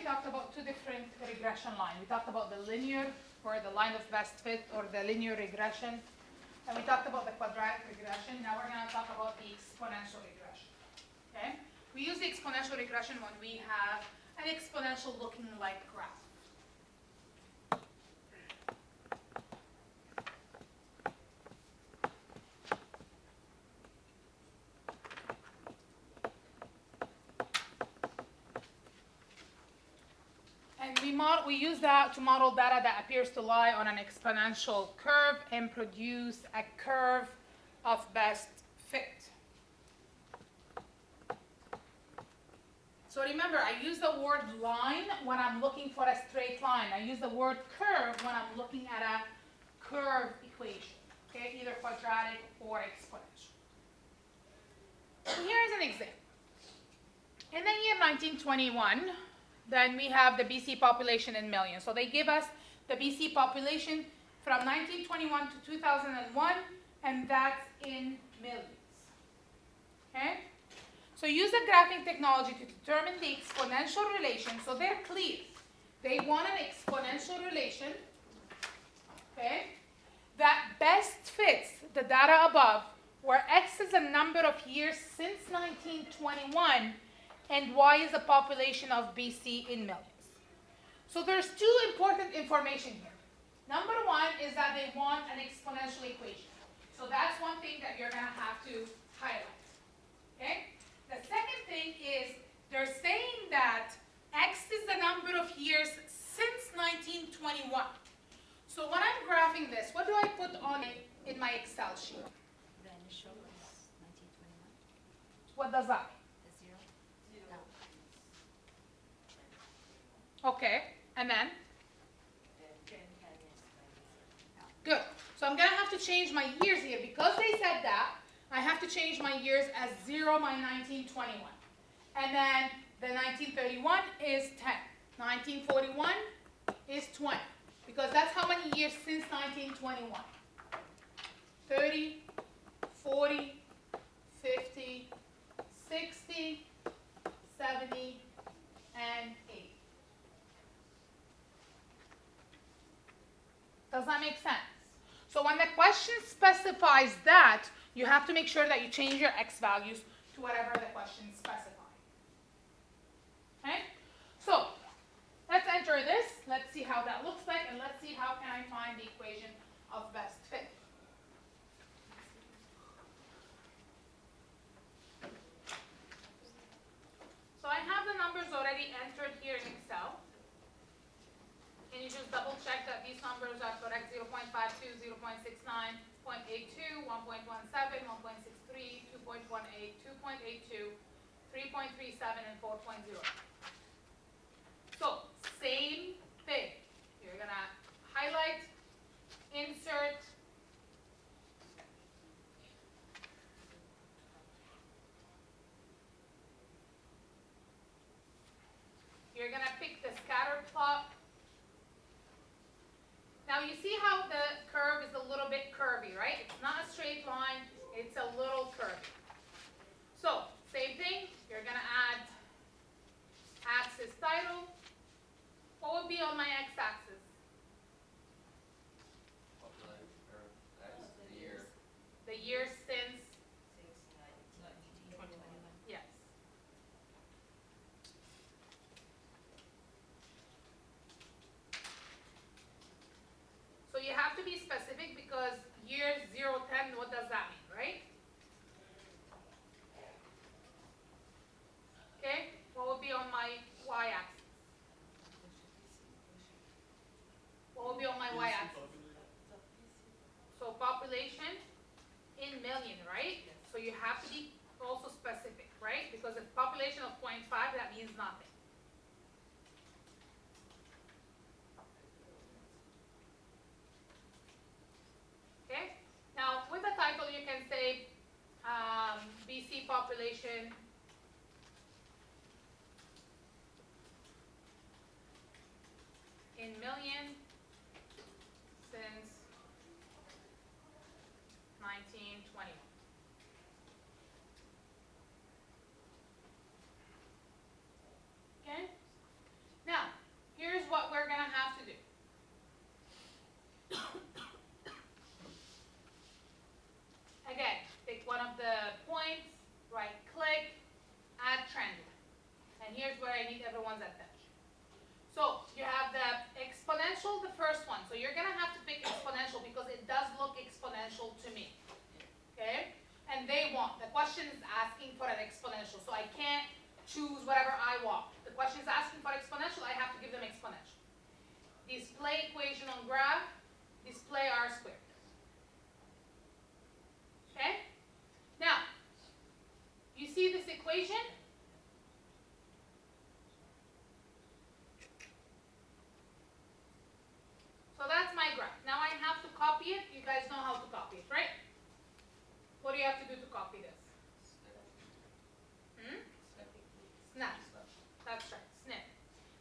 we talked about two different regression lines. We talked about the linear, or the line of best fit, or the linear regression. And we talked about the quadratic regression. Now we're going to talk about the exponential regression. Okay? We use the exponential regression when we have an exponential looking like graph. We use that to model data that appears to lie on an exponential curve and produce a curve of best fit. So remember, I use the word line when I'm looking for a straight line. I use the word curve when I'm looking at a curve equation, okay, either quadratic or exponential. So here's an example. In the year 1921, then we have the BC population in millions. So they give us the BC population from 1921 to 2001, and that's in millions. Okay? So use the graphing technology to determine the exponential relation. So they're clear. They want an exponential relation, okay, that best fits the data above, where X is the number of years since 1921, and Y is the population of BC in millions. So there's two important information here. Number one is that they want an exponential equation. So that's one thing that you're going to have to highlight. Okay? The second thing is they're saying that X is the number of years since 1921. So when I'm graphing this, what do I put on in my Excel sheet? The initial was 1921. What does that mean? Okay, and then? Good. So I'm going to have to change my years here. Because they said that, I have to change my years as 0 my 1921. And then the 1931 is 10. 1941 is 20. Because that's how many years since 1921. 30, 40, 50, 60, 70, and 80. Does that make sense? So when the question specifies that, you have to make sure that you change your X values to whatever the question specifies. Okay? So let's enter this. Let's see how that looks like, and let's see how can I find the equation of best fit. So I have the numbers already entered here in Excel. Can you just double check that these numbers are correct? 0.52, 0.69, 0.82, 1.17, 1.63, 2.18, 2.82, 3.37, and 4.0. So, same thing. You're going to highlight, insert, you're going to pick the scatter plot. Now you see how the curve is a little bit curvy, right? It's not a straight line, it's a little curvy. So, same thing, you're going to add axis title. What would be on my x-axis? The year since? Yes. So you have to be specific because year 0, 10, what does that mean, right? Okay, what would be on my y-axis? What would be on my y-axis? So population in million, right? So you have to be also specific, right? Because a population of 0.5, that means nothing. Okay? Now, with the title, you can say BC population in million since 1921. Okay? Now, ones that finish. So you have the exponential, the first one. So you're gonna have to pick exponential because it does look exponential to me. Okay? And the question is asking for an exponential. So I can't choose whatever I want. The question is asking for exponential, I have to give them exponential. Display equation on graph, display R squared. Okay? Now, you see this equation? So that's my graph. Now I have to copy it. You guys know how to copy it, right? What do you have to do to copy this? Snap. That's right, snip.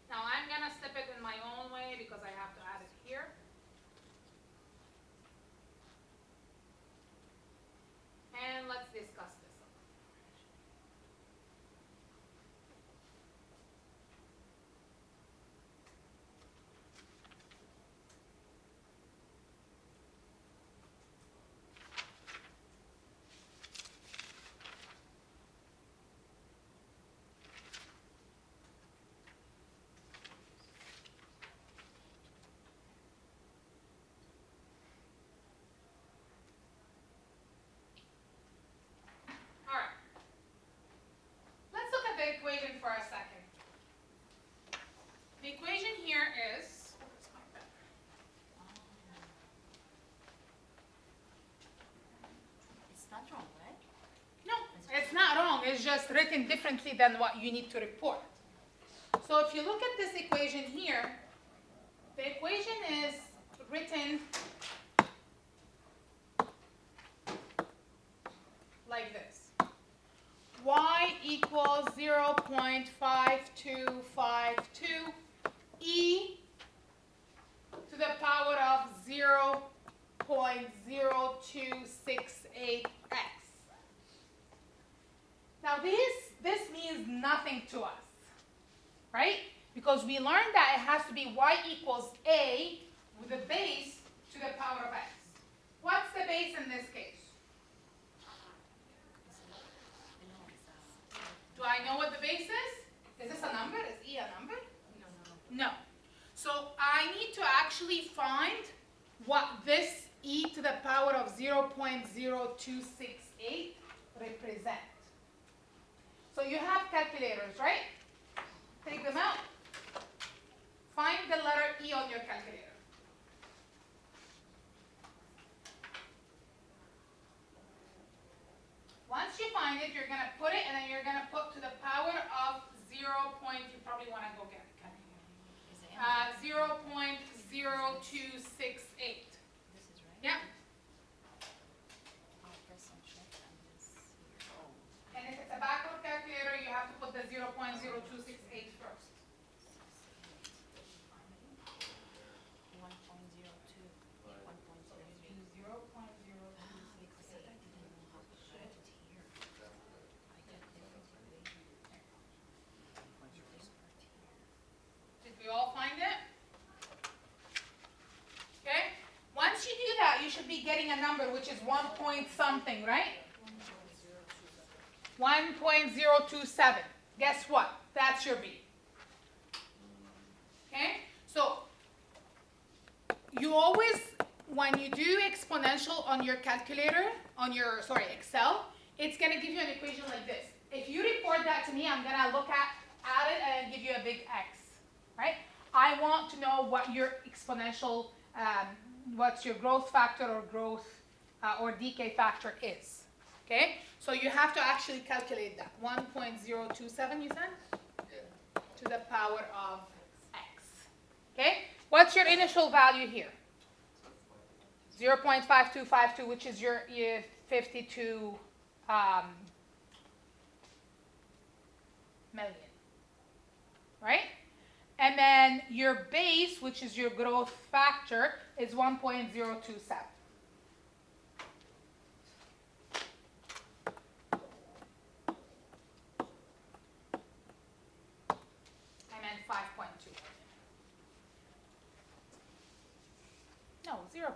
Now I'm going to snip it in my own way because I have to add it here. And let's discuss this. Equation for a second. The equation here is, It's not wrong, right? no, it's not wrong. It's just written differently than what you need to report. So if you look at this equation here, the equation is written like this. Y equals 0.5252 e to the power of 0.0268x. Now this means nothing to us, right? Because we learned that it has to be y equals a with a base to the power of x. What's the base in this case? Do I know what the base is? Is this a number? Is e a number? No. So I need to actually find what this e to the power of 0.0268 represents. So you have calculators, right? Take them out. Find the letter e on your calculator. Once you find it, you're going to put it, and then you're going to put to the power of 0. You probably want to go get it. 0.0268. This is right? Yeah. I'll press on check on this here. And if it's a backward calculator, you have to put the 0.0268 first. 1.02. 1.03. 0.0268. Did we all find it? Okay. Once you do that, you should be getting a number which is 1 point something, right? 1.027. Guess what? That's your B. Okay? So, you always, when you do exponential on your calculator, on your, Excel, it's going to give you an equation like this. If you report that to me, I'm going to look at it and give you a big X, right? I want to know what your exponential, what's your growth factor or growth or decay factor is, okay? So you have to actually calculate that. 1.027, you said? Yeah. To the power of X, okay? What's your initial value here? 0.5252, which is your 52 million, right? And then your base, which is your growth factor, is 1.027. I meant 5.2 million. No, 0.52 million.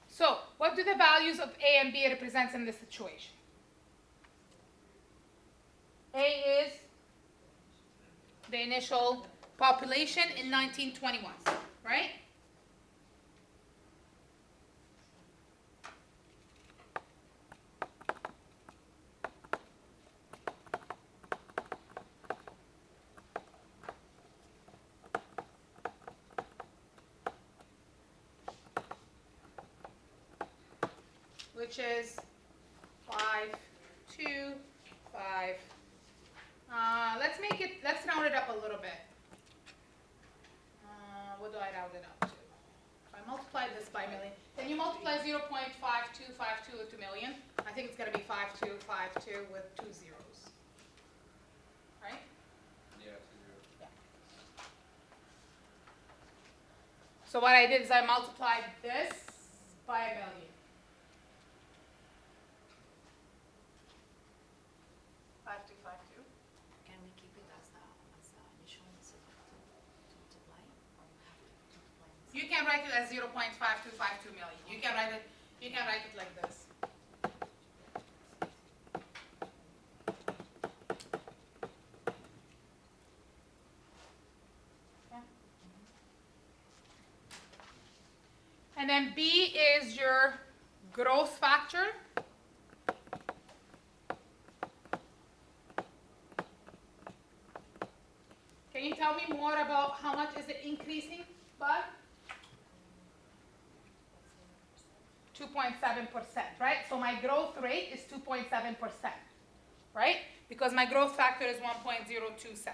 So, what do the values values of A and B represents in this situation? A is the initial population in 1921, right? Which is 5, 2, 5. Let's round it up a little bit. What do I round it up to? If I multiply this by million, can you multiply 0.5252 with 2 million? I think it's going to be 5252 with 2 zeros. Right? Yeah, 2 zeros. Yeah. So what I did is I multiplied this by a million. Can we keep it as the initial instead of to multiply, or you have to multiply? You can write it as 0.5252 million. You can write it like this. Yeah. And then B is your growth factor. Can you tell me more about how much is it increasing by? 2.7%, right? So my growth rate is 2.7%, right? Because my growth factor is 1.027.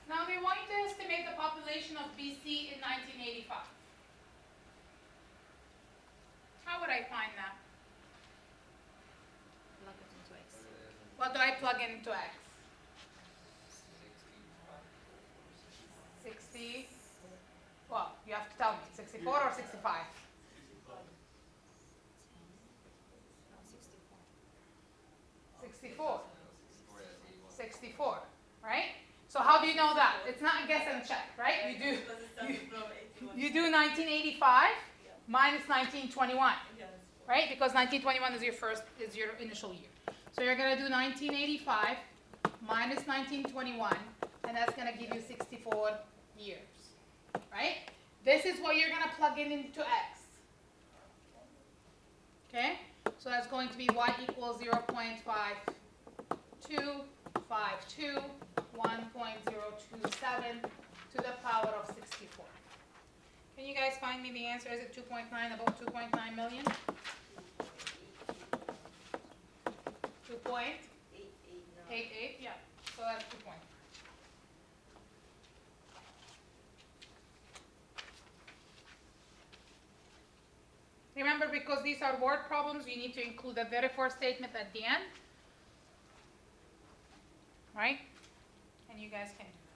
Now we want to estimate the population of BC in 1985. How would I find that? Plug it into X. What do I plug into X? 60. Well, you have to tell me. 64 or 65? 64. 64, right? So how do you know that? It's not a guess and check, right? You do 1985 minus 1921, right? Because 1921 is your initial year. So you're gonna do 1985 minus 1921, and that's gonna give you 64 years, right? This is what you're gonna plug in into X. Okay? So that's going to be y equals 0.5252, 1.027 to the power of 64. Can you guys find me the answer? Is it 2.9, about 2.9 million? 2.88, yeah. So that's 2 point. Remember, because these are word problems, you need to include a therefore statement at the end. Right? And you guys can do